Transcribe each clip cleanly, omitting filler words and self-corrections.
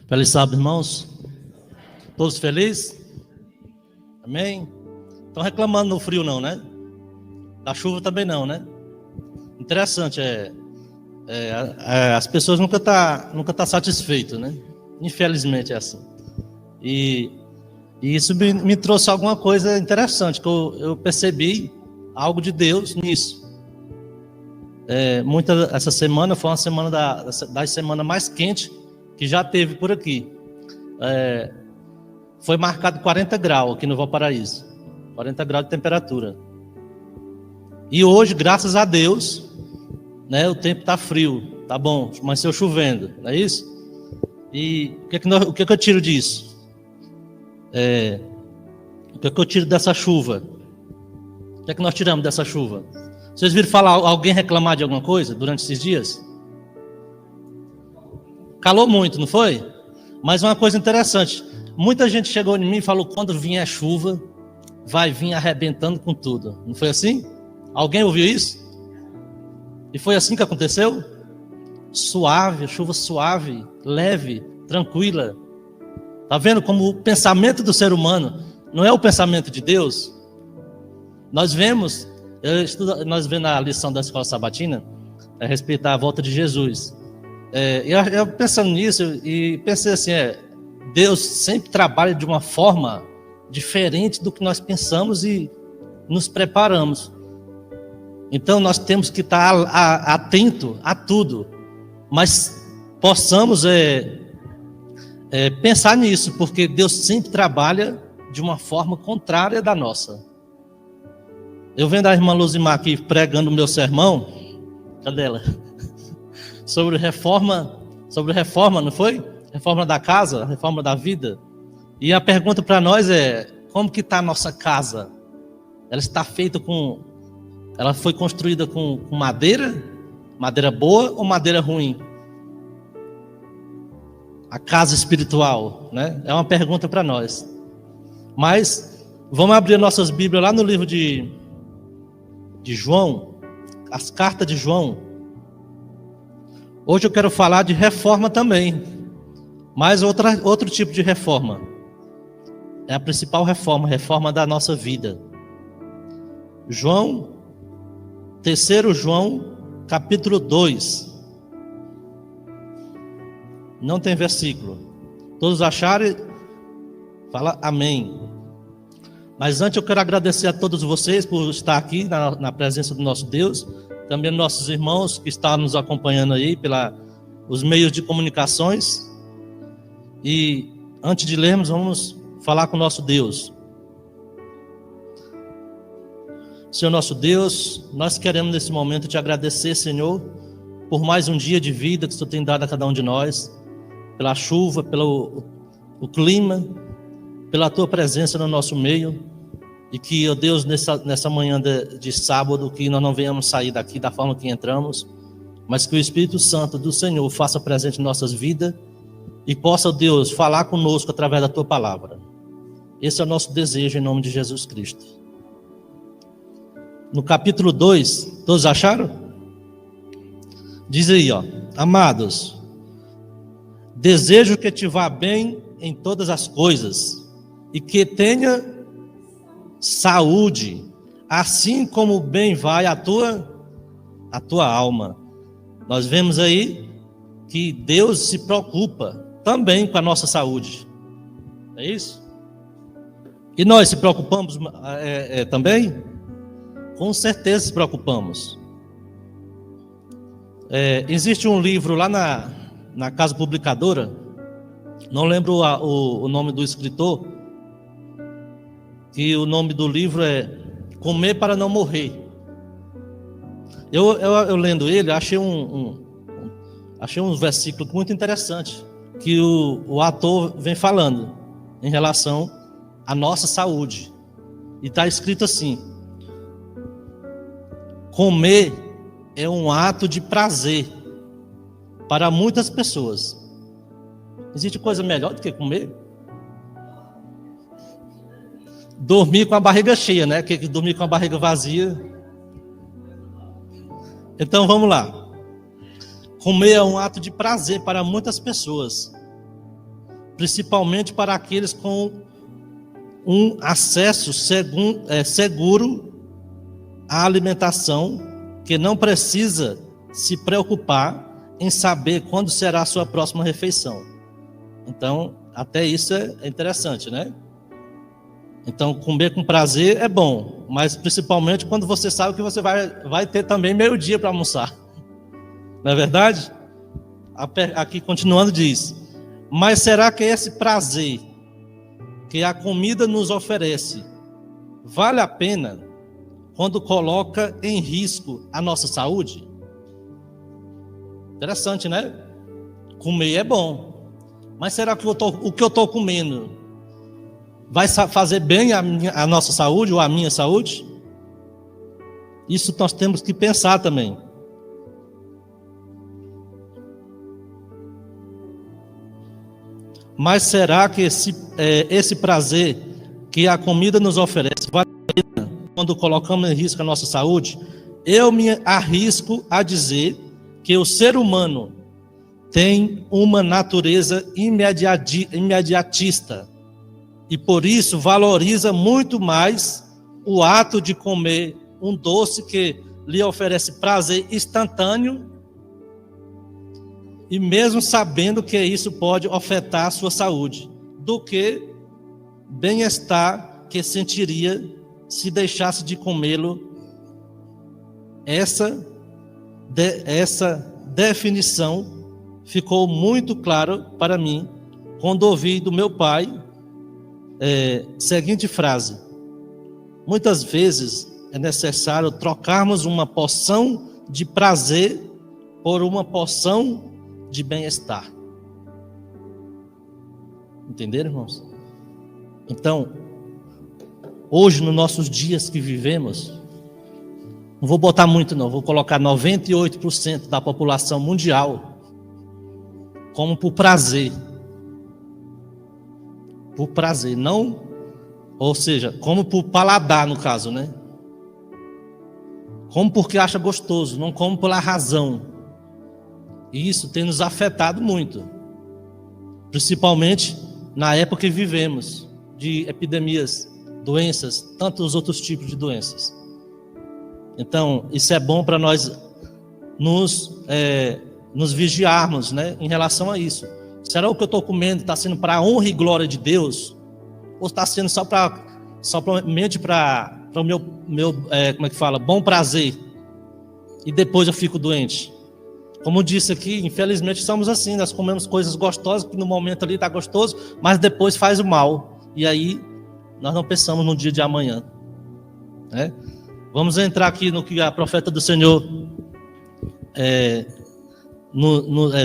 Feliz sábado, irmãos. Todos felizes? Amém? Estão reclamando no frio não, né? Da chuva também não, né? Interessante, as pessoas nunca tá satisfeitas, né? Infelizmente é assim. E isso me trouxe alguma coisa interessante, que eu percebi algo de Deus nisso. Essa semana foi uma semana das semanas mais quentes que já teve por aqui. Foi marcado 40 graus aqui no Valparaíso. 40 graus de temperatura. E hoje, graças a Deus, né, o tempo está frio, tá bom, mas amanheceu chovendo, não é isso? E o que eu tiro disso? O que eu tiro dessa chuva? O que é que nós tiramos dessa chuva? Vocês viram falar alguém reclamar de alguma coisa durante esses dias? Calou muito, não foi? Mas uma coisa interessante, muita gente chegou em mim e falou: quando vier a chuva, vai vir arrebentando com tudo. Não foi assim? Alguém ouviu isso? E foi assim que aconteceu? Suave, chuva suave, leve, tranquila. Está vendo como o pensamento do ser humano não é o pensamento de Deus? Nós vemos na lição da escola sabatina a respeito da volta de Jesus. Eu pensando nisso e pensei assim, Deus sempre trabalha de uma forma diferente do que nós pensamos e nos preparamos. Então nós temos que estar atento a tudo, mas possamos pensar nisso, porque Deus sempre trabalha de uma forma contrária da nossa. Eu vendo a irmã Luzimar aqui pregando o meu sermão, cadê ela? Sobre reforma, não foi? Reforma da casa, reforma da vida. E a pergunta para nós é: como que está a nossa casa? Ela está feita ela foi construída com madeira boa ou madeira ruim? A casa espiritual, né? É uma pergunta para nós. Mas vamos abrir nossas Bíblias lá no livro de João, as cartas de João. Hoje eu quero falar de reforma também, mas outro tipo de reforma. É a principal reforma da nossa vida. João, 3 João, capítulo 2. Não tem versículo. Todos acharem? Fala amém. Mas antes eu quero agradecer a todos vocês por estar aqui na presença do nosso Deus. Também nossos irmãos que estão nos acompanhando aí pelos meios de comunicações. E antes de lermos, vamos falar com o nosso Deus. Senhor nosso Deus, nós queremos nesse momento te agradecer, Senhor, por mais um dia de vida que o Senhor tem dado a cada um de nós, pela chuva, pelo clima, pela tua presença no nosso meio, e que, ó Deus, nessa manhã de sábado, que nós não venhamos sair daqui da forma que entramos, mas que o Espírito Santo do Senhor faça presente em nossas vidas e possa, ó Deus, falar conosco através da tua palavra. Esse é o nosso desejo em nome de Jesus Cristo. No capítulo 2, todos acharam? Diz aí, ó: amados, desejo que te vá bem em todas as coisas e que tenha saúde, assim como bem vai a tua alma. Nós vemos aí que Deus se preocupa também com a nossa saúde. É isso? E nós se preocupamos também? Com certeza se preocupamos. Existe um livro lá na casa publicadora, não lembro o nome do escritor, que o nome do livro é Comer para Não Morrer. Eu lendo ele, achei um versículo muito interessante, que o ator vem falando em relação à nossa saúde. E está escrito assim: comer é um ato de prazer para muitas pessoas. Existe coisa melhor do que comer? Dormir com a barriga cheia, né? Que dormir com a barriga vazia. Então vamos lá. Comer é um ato de prazer para muitas pessoas. principalmente para aqueles com um acesso seguro à alimentação, que não precisa se preocupar em saber quando será a sua próxima refeição. Então, até isso é interessante, né? Então, comer com prazer é bom, mas principalmente quando você sabe que você vai ter também meio-dia para almoçar. Não é verdade? Aqui continuando diz: mas será que esse prazer que a comida nos oferece vale a pena quando coloca em risco a nossa saúde? Interessante, né? Comer é bom, mas será que o que eu estou comendo vai fazer bem a nossa saúde ou a minha saúde? Isso nós temos que pensar também. Mas será que esse prazer que a comida nos oferece vale a pena quando colocamos em risco a nossa saúde? Eu me arrisco a dizer que o ser humano tem uma natureza imediatista e por isso valoriza muito mais o ato de comer um doce que lhe oferece prazer instantâneo, e mesmo sabendo que isso pode afetar a sua saúde, do que bem-estar que sentiria se deixasse de comê-lo. Essa definição ficou muito clara para mim quando ouvi do meu pai seguinte frase: muitas vezes é necessário trocarmos uma porção de prazer por uma porção de bem-estar. Entenderam, irmãos? Então, hoje, nos nossos dias que vivemos, não vou botar muito não, vou colocar 98% da população mundial como por prazer. Por prazer, não, ou seja, como por paladar no caso, né? Como porque acha gostoso, não como pela razão. E isso tem nos afetado muito, principalmente na época que vivemos, de epidemias, doenças, tantos outros tipos de doenças. Então, isso é bom para nós nos vigiarmos, né, em relação a isso. Será o que eu estou comendo está sendo para a honra e glória de Deus? Ou está sendo somente para o meu como é que fala, bom prazer? E depois eu fico doente? Como disse aqui, infelizmente somos assim, nós comemos coisas gostosas, que no momento ali está gostoso, mas depois faz o mal. E aí, nós não pensamos no dia de amanhã. Né? Vamos entrar aqui no que a profeta do Senhor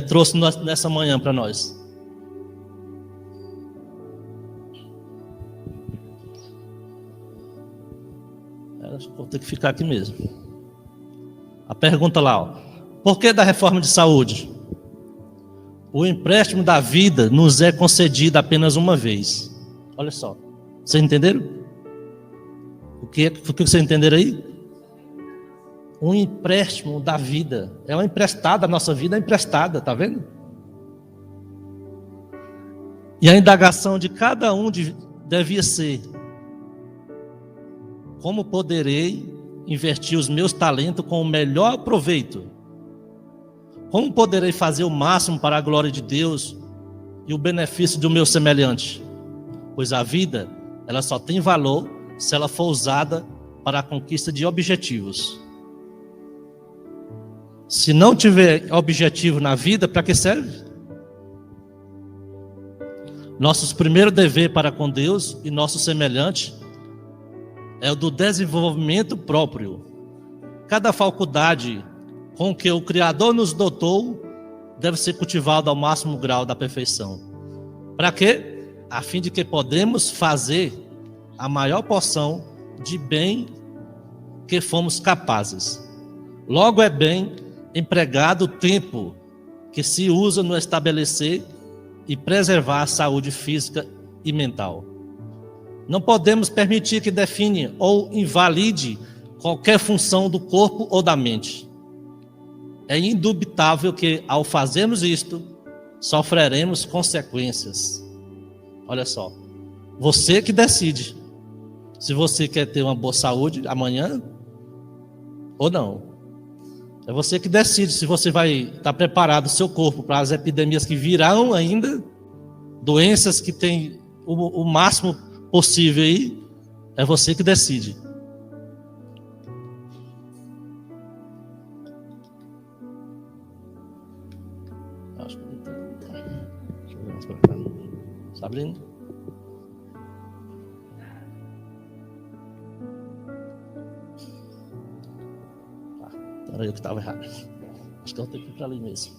trouxe nessa manhã para nós. Acho que vou ter que ficar aqui mesmo. A pergunta lá, ó. Por que da reforma de saúde? O empréstimo da vida nos é concedido apenas uma vez. Olha só. Vocês entenderam? O que vocês entenderam aí? Um empréstimo da vida. É uma emprestada, a nossa vida é emprestada, tá vendo? E a indagação de cada um devia ser: como poderei investir os meus talentos com o melhor proveito? Como poderei fazer o máximo para a glória de Deus e o benefício do meu semelhante? Pois a vida, ela só tem valor se ela for usada para a conquista de objetivos. Se não tiver objetivo na vida, para que serve? Nossos primeiros deveres para com Deus e nosso semelhante é o do desenvolvimento próprio. Cada faculdade com que o Criador nos dotou deve ser cultivado ao máximo grau da perfeição. Para quê? A fim de que podemos fazer a maior porção de bem que fomos capazes. Logo é bem empregado o tempo que se usa no estabelecer e preservar a saúde física e mental. Não podemos permitir que define ou invalide qualquer função do corpo ou da mente. É indubitável que, ao fazermos isto, sofreremos consequências. Olha só. Você que decide se você quer ter uma boa saúde amanhã ou não. É você que decide se você vai estar preparado o seu corpo para as epidemias que virão ainda, doenças que tem o máximo possível aí. É você que decide. Acho que não tem. Deixa eu ver mais para cá. Está abrindo? Era eu que estava errado. Acho que eu tenho que ir para ali mesmo.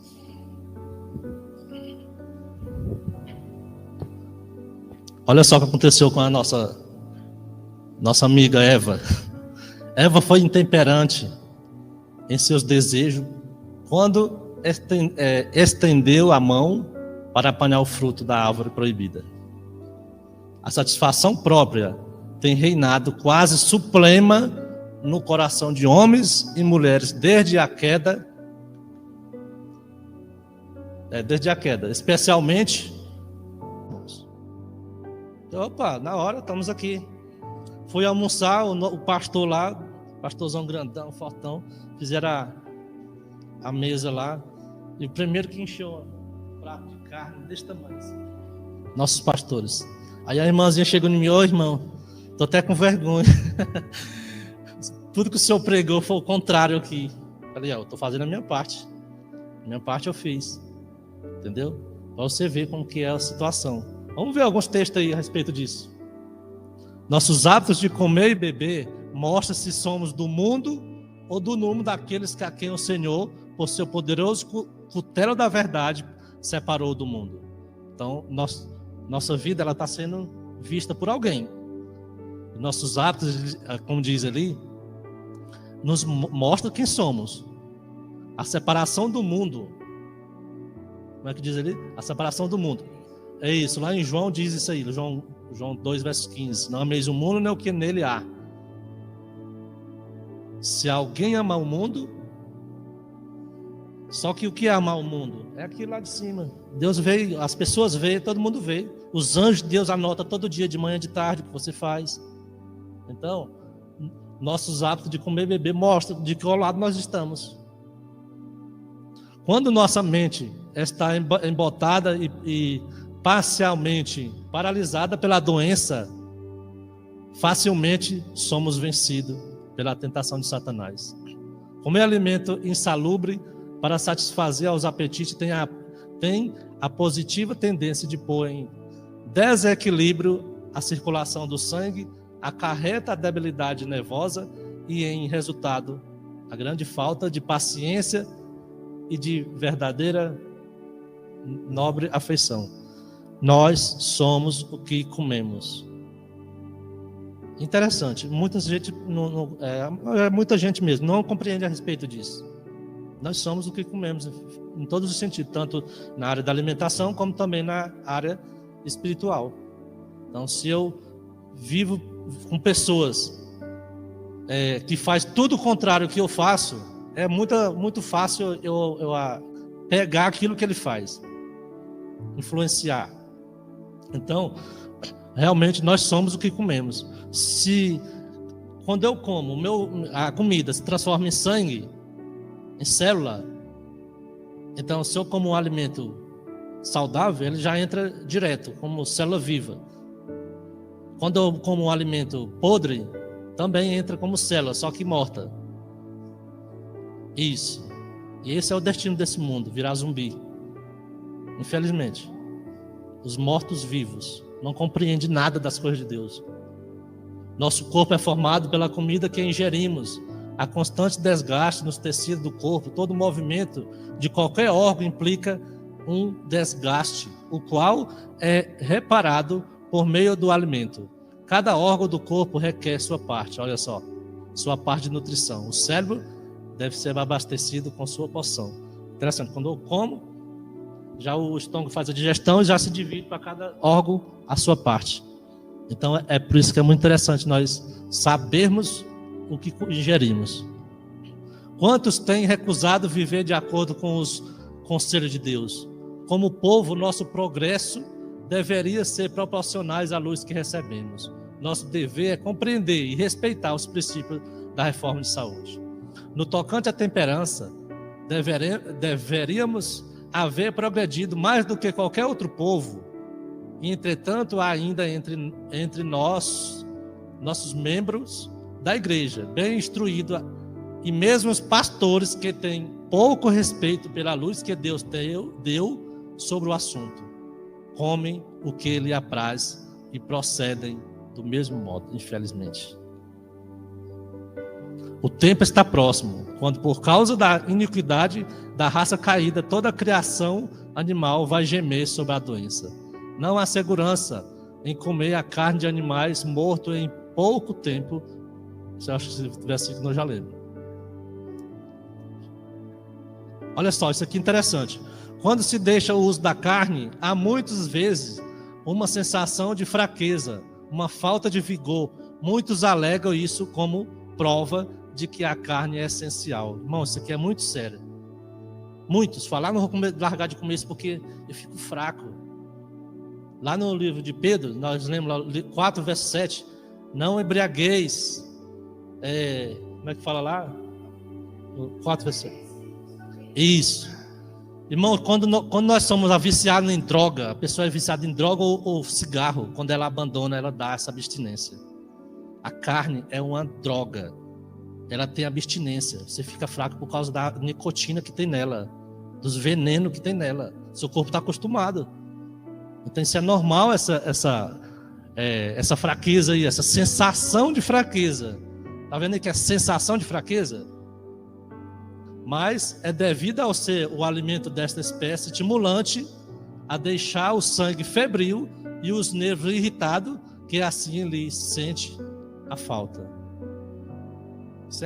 Olha só o que aconteceu com a nossa amiga Eva. Eva foi intemperante em seus desejos quando estendeu a mão para apanhar o fruto da árvore proibida. A satisfação própria tem reinado quase suprema no coração de homens e mulheres desde a queda, especialmente. Opa, na hora, estamos aqui. Fui almoçar, o pastor lá, pastorzão grandão, fortão, fizeram a mesa lá, e o primeiro que encheu um prato de carne desse tamanho, assim, nossos pastores. Aí a irmãzinha chegou em mim: ô irmão, tô até com vergonha. Tudo que o senhor pregou foi o contrário aqui. Falei: eu tô fazendo a minha parte. A minha parte eu fiz. Entendeu? Para você ver como que é a situação. Vamos ver alguns textos aí a respeito disso. Nossos hábitos de comer e beber mostram se somos do mundo ou do número daqueles a quem o Senhor, por seu poderoso cutelo da verdade, separou do mundo. Então, nossa vida está sendo vista por alguém. Nossos hábitos, como diz ali, nos mostram quem somos. A separação do mundo. Como é que diz ali? A separação do mundo. É isso, lá em João diz isso aí, João 2, verso 15. Não ameis o mundo, nem o que nele há. Se alguém ama o mundo, só que o que é amar o mundo? É aquilo lá de cima. Deus veio, as pessoas veem, todo mundo vê. Os anjos de Deus anotam todo dia, de manhã, de tarde, o que você faz. Então, nossos hábitos de comer e beber mostram de que lado nós estamos. Quando nossa mente está embotada e parcialmente paralisada pela doença, facilmente somos vencidos pela tentação de Satanás. Comer alimento insalubre para satisfazer aos apetites tem a positiva tendência de pôr em desequilíbrio a circulação do sangue, acarreta a debilidade nervosa e, em resultado, a grande falta de paciência e de verdadeira nobre afeição. Nós somos o que comemos. Interessante, muita gente mesmo não compreende a respeito disso. Nós somos o que comemos em todos os sentidos, tanto na área da alimentação como também na área espiritual. Então, se eu vivo com pessoas que faz tudo o contrário que eu faço, é muito fácil eu pegar aquilo que ele faz, influenciar. Então, realmente nós somos o que comemos. Se quando eu como, a comida se transforma em sangue, em célula, então se eu como um alimento saudável, ele já entra direto como célula viva. Quando eu como um alimento podre, também entra como célula, só que morta. Isso. E esse é o destino desse mundo, virar zumbi. Infelizmente. Os mortos-vivos não compreendem nada das coisas de Deus. Nosso corpo é formado pela comida que ingerimos. A constante desgaste nos tecidos do corpo, todo movimento de qualquer órgão implica um desgaste, o qual é reparado por meio do alimento. Cada órgão do corpo requer sua parte, olha só, sua parte de nutrição. O cérebro deve ser abastecido com sua porção. Interessante, quando eu como, já o estômago faz a digestão e já se divide para cada órgão a sua parte. Então é por isso que é muito interessante nós sabermos o que ingerimos. Quantos têm recusado viver de acordo com os conselhos de Deus? Como povo, nosso progresso deveria ser proporcionais à luz que recebemos. Nosso dever é compreender e respeitar os princípios da reforma de saúde. No tocante à temperança, deveríamos haver progredido mais do que qualquer outro povo. E, entretanto, há ainda entre nós, nossos membros da igreja, bem instruídos, e mesmo os pastores que têm pouco respeito pela luz que Deus deu sobre o assunto, comem o que lhe apraz e procedem do mesmo modo, infelizmente. O tempo está próximo, quando por causa da iniquidade da raça caída, toda a criação animal vai gemer sobre a doença. Não há segurança em comer a carne de animais mortos em pouco tempo. Você acha que esse versículo nós já lemos? Olha só, isso aqui é interessante. Quando se deixa o uso da carne, há muitas vezes uma sensação de fraqueza, uma falta de vigor. Muitos alegam isso como prova de que a carne é essencial. Irmão, isso aqui é muito sério. Muitos falam, não vou largar de comer isso porque eu fico fraco. Lá no livro de Pedro, nós lemos 4, verso 7, não embriagueis. Como é que fala lá? 4, verso 7. Isso. Irmão, quando nós somos viciados em droga, a pessoa é viciada em droga ou cigarro, quando ela abandona, ela dá essa abstinência. A carne é uma droga. Ela tem abstinência. Você fica fraco por causa da nicotina que tem nela, dos venenos que tem nela. Seu corpo está acostumado. Então isso é normal, essa fraqueza aí, essa sensação de fraqueza. Está vendo aí que é sensação de fraqueza? Mas é devido ao ser o alimento desta espécie estimulante a deixar o sangue febril e os nervos irritados, que assim ele sente a falta. Isso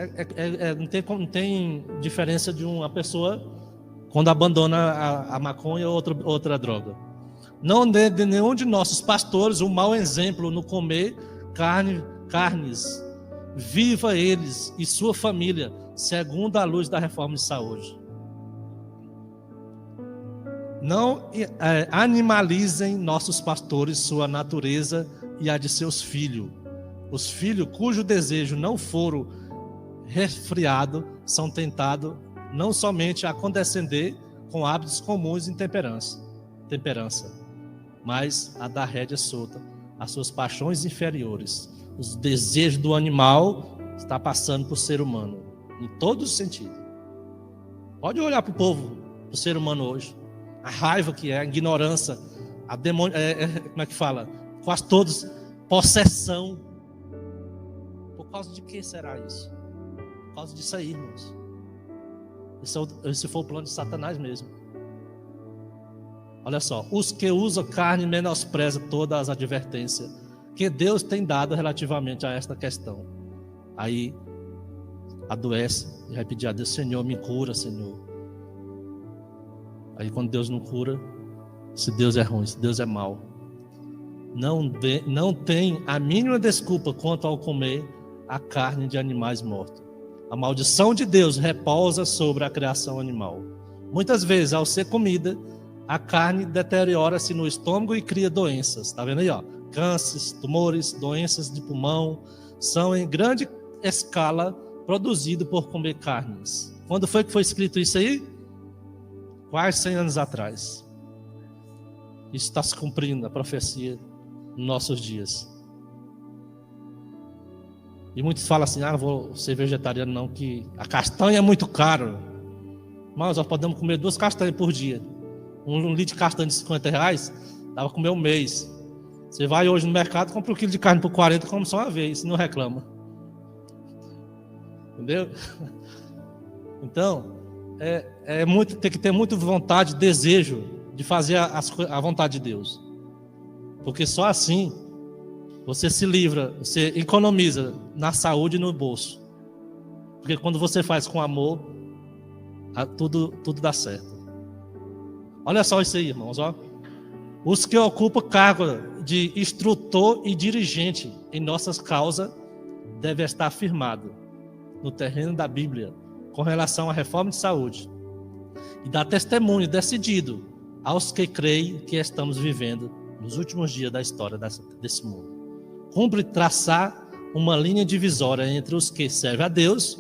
não tem diferença de uma pessoa quando abandona a maconha ou outra droga. Não dê de nenhum de nossos pastores um mau exemplo no comer carnes. Viva eles e sua família, segundo a luz da reforma de saúde. Não animalizem nossos pastores, sua natureza e a de seus filhos. Os filhos cujo desejo não for resfriado são tentados não somente a condescender com hábitos comuns em temperança, mas a dar rédea solta às suas paixões inferiores. Os desejos do animal está passando para o ser humano, em todos os sentidos. Pode olhar para o povo, para o ser humano hoje. A raiva que é, a ignorância, a como é que fala? Quase todos, possessão. Por causa de que será isso? Por causa disso aí, irmãos. Esse foi o plano de Satanás mesmo. Olha só, os que usam carne menosprezam todas as advertências que Deus tem dado relativamente a esta questão. Aí adoece e vai pedir a Deus: Senhor, me cura, Senhor. Aí quando Deus não cura, se Deus é ruim, se Deus é mau, não tem a mínima desculpa quanto ao comer a carne de animais mortos. A maldição de Deus repousa sobre a criação animal. Muitas vezes, ao ser comida, a carne deteriora-se no estômago e cria doenças. Está vendo aí, ó? Cânceres, tumores, doenças de pulmão são em grande escala produzidos por comer carnes. Quando foi que foi escrito isso aí? Quase 100 anos atrás. Isso está se cumprindo, a profecia, nos nossos dias. E muitos falam assim: não vou ser vegetariano não, que a castanha é muito caro. Mas nós podemos comer 2 castanhas por dia. Um litro de castanha de R$50, dá para comer um mês. Você vai hoje no mercado, compra 1 quilo de carne por 40, come só uma vez, e não reclama. Entendeu? Então, tem que ter muita vontade, desejo de fazer a vontade de Deus. Porque só assim você se livra, você economiza na saúde e no bolso. Porque quando você faz com amor, tudo dá certo. Olha só isso aí, irmãos, ó. Os que ocupam cargo de instrutor e dirigente em nossas causas devem estar firmados no terreno da Bíblia com relação à reforma de saúde e dar testemunho decidido aos que creem que estamos vivendo nos últimos dias da história desse mundo. Cumpre traçar uma linha divisória entre os que servem a Deus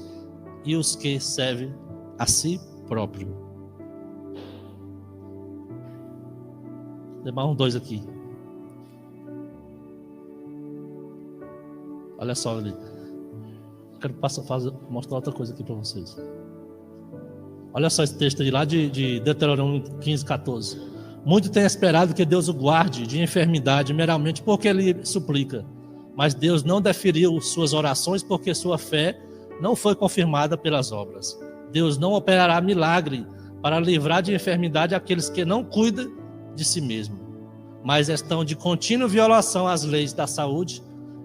e os que servem a si próprio. Vou levar 2 aqui. Olha só ali. Quero mostrar outra coisa aqui para vocês. Olha só esse texto aí lá de Deuteronômio 15, 14. Muito tem esperado que Deus o guarde de enfermidade meramente porque ele suplica. Mas Deus não deferiu suas orações porque sua fé não foi confirmada pelas obras. Deus não operará milagre para livrar de enfermidade aqueles que não cuidam de si mesmo, mas estão de contínua violação às leis da saúde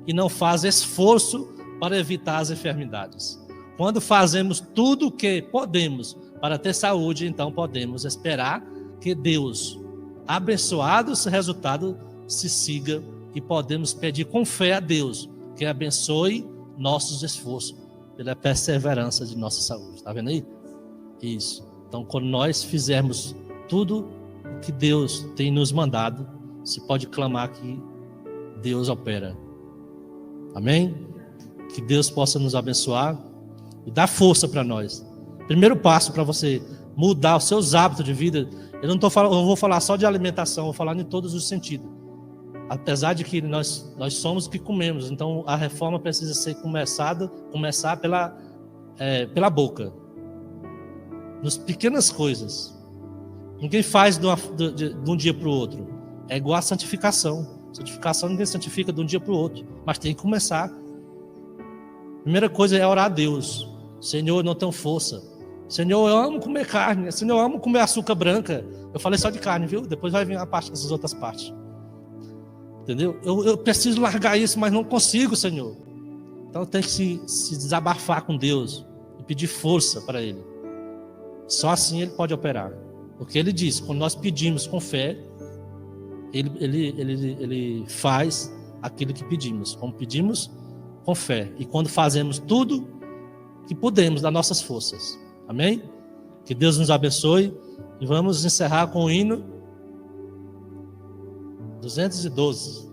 e não fazem esforço para evitar as enfermidades. Quando fazemos tudo o que podemos para ter saúde, então podemos esperar que Deus, abençoado esse resultado, se siga e podemos pedir com fé a Deus que abençoe nossos esforços pela perseverança de nossa saúde. Está vendo aí? Isso. Então, quando nós fizermos tudo o que Deus tem nos mandado, se pode clamar que Deus opera. Amém? Que Deus possa nos abençoar e dar força para nós. Primeiro passo para você mudar os seus hábitos de vida. Eu vou falar só de alimentação, vou falar em todos os sentidos. Apesar de que nós somos o que comemos, então a reforma precisa ser começar pela boca. Nas pequenas coisas. Ninguém faz de um dia para o outro. É igual a santificação. Santificação ninguém santifica de um dia para o outro, mas tem que começar. Primeira coisa é orar a Deus. Senhor, eu não tenho força. Senhor, eu amo comer carne. Senhor, eu amo comer açúcar branca. Eu falei só de carne, viu? Depois vai vir a parte dessas outras partes. Entendeu? Eu preciso largar isso, mas não consigo, Senhor. Então tem que se desabafar com Deus e pedir força para Ele. Só assim Ele pode operar. Porque Ele diz, quando nós pedimos com fé, Ele faz aquilo que pedimos. Como pedimos com fé. E quando fazemos tudo que podemos das nossas forças. Amém? Que Deus nos abençoe. E vamos encerrar com o hino 212.